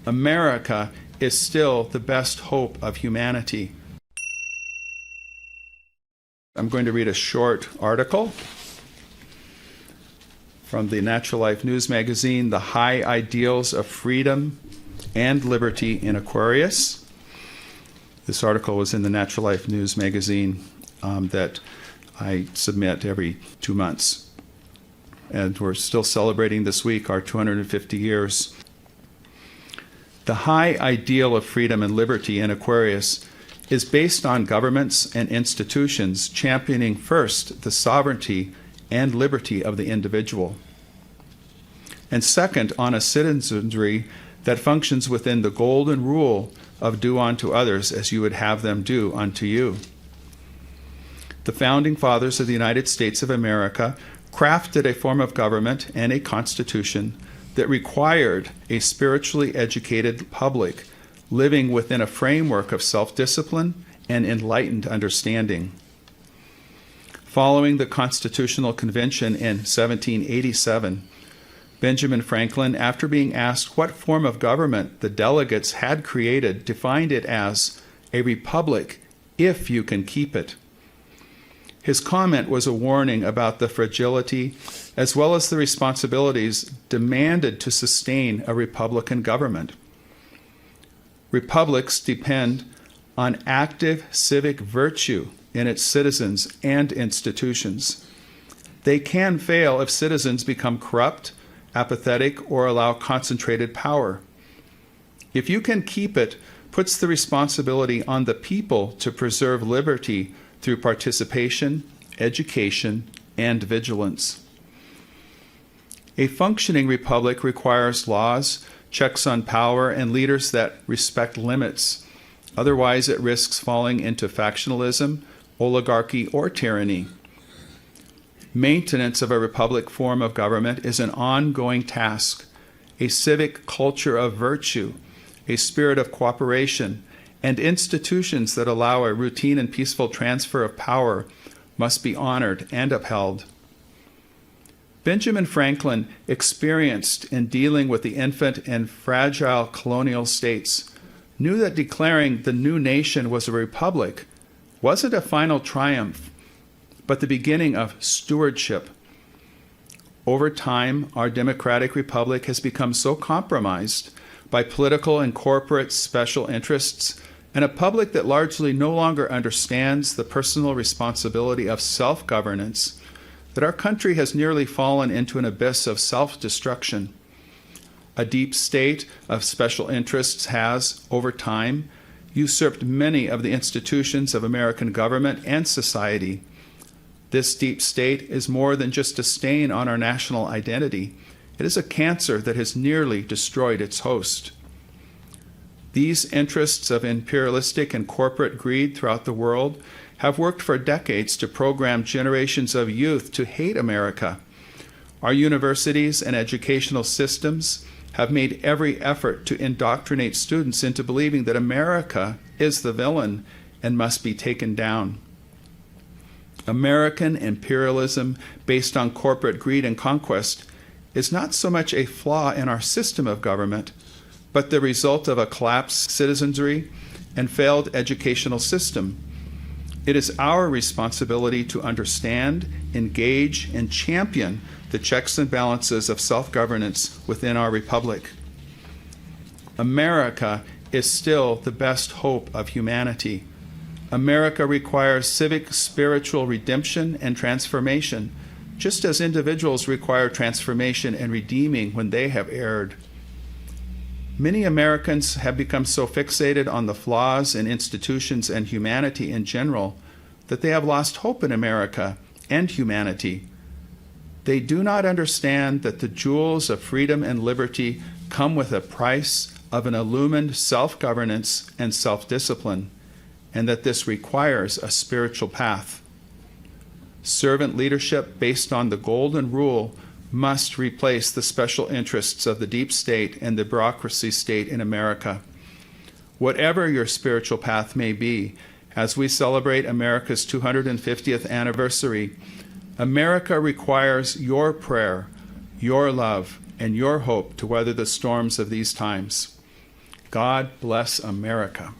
America is still the best hope of humanity. I'm going to read a short article from the Natural Life News magazine, The High Ideals of Freedom and Liberty in Aquarius. This article was in the Natural Life News magazine that I submit every 2 months. And we're still celebrating this week our 250 years. The high ideal of freedom and liberty in Aquarius is based on governments and institutions championing first the sovereignty and liberty of the individual, and second, on a citizenry that functions within the golden rule of do unto others as you would have them do unto you. The founding fathers of the United States of America crafted a form of government and a constitution that required a spiritually educated public living within a framework of self-discipline and enlightened understanding. Following the Constitutional Convention in 1787, Benjamin Franklin, after being asked what form of government the delegates had created, defined it as a republic if you can keep it. His comment was a warning about the fragility as well as the responsibilities demanded to sustain a republican government. Republics depend on active civic virtue in its citizens and institutions. They can fail if citizens become corrupt, apathetic, or allow concentrated power. If you can keep it, puts the responsibility on the people to preserve liberty through participation, education, and vigilance. A functioning republic requires laws, checks on power, and leaders that respect limits. Otherwise, it risks falling into factionalism, oligarchy, or tyranny. Maintenance of a republic form of government is an ongoing task. A civic culture of virtue, a spirit of cooperation, and institutions that allow a routine and peaceful transfer of power must be honored and upheld. Benjamin Franklin, experienced in dealing with the infant and fragile colonial states, knew that declaring the new nation was a republic wasn't a final triumph, but the beginning of stewardship. Over time, our democratic republic has become so compromised by political and corporate special interests and a public that largely no longer understands the personal responsibility of self-governance that our country has nearly fallen into an abyss of self-destruction. A deep state of special interests has, over time, usurped many of the institutions of American government and society. This deep state is more than just a stain on our national identity. It is a cancer that has nearly destroyed its host. These interests of imperialistic and corporate greed throughout the world have worked for decades to program generations of youth to hate America. Our universities and educational systems have made every effort to indoctrinate students into believing that America is the villain and must be taken down. American imperialism based on corporate greed and conquest is not so much a flaw in our system of government, but the result of a collapsed citizenry and failed educational system. It is our responsibility to understand, engage, and champion the checks and balances of self-governance within our republic. America is still the best hope of humanity. America requires civic spiritual redemption and transformation, just as individuals require transformation and redeeming when they have erred. Many Americans have become so fixated on the flaws in institutions and humanity in general that they have lost hope in America and humanity. They do not understand that the jewels of freedom and liberty come with a price of an illumined self-governance and self-discipline, and that this requires a spiritual path. Servant leadership based on the golden rule must replace the special interests of the deep state and the bureaucracy state in America. Whatever your spiritual path may be, as we celebrate America's 250th anniversary, America requires your prayer, your love, and your hope to weather the storms of these times. God bless America.